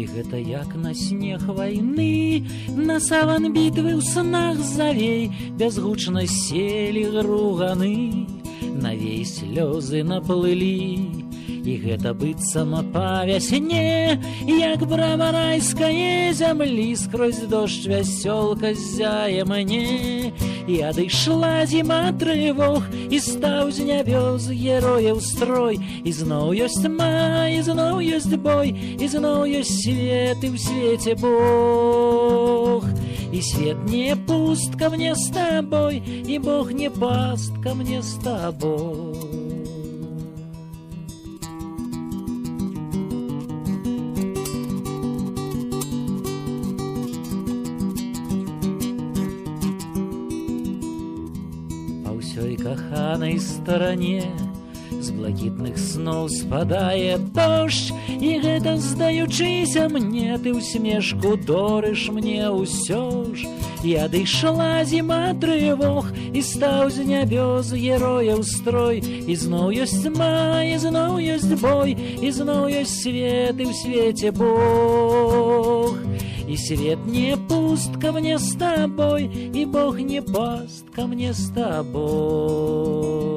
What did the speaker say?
І гэта як на снег вайны, на саван бітвы ў снах завей, бязгучна селі груганы, навей слёзы наплылі. І гэта быццам па вясне, як брама райскае зямлі, скрозь дождж вясёлка ззяе мне. І адышла зіма трывог, і стаў з нябёс герояў строй. І зноў ёсць май, і зноў ёсць бой, і зноў ёсць свет, і ў свеце Бог. І свет не пустка мне з табой, і Бог не пастка мне з табой. Усёй каханай старане з блакітных сноў спадае дождж, і гэта здаючыся мне, ты ўсмешку дорыш мне ўсё ж. І адышла зіма трывог, і стаў з нябёс герояў строй. І зноў ёсць май, і зноў ёсць бой, і зноў ёсць свет, і ў свеце Бог. И свет не пустка мне с тобой, и Бог не пастка мне с тобой.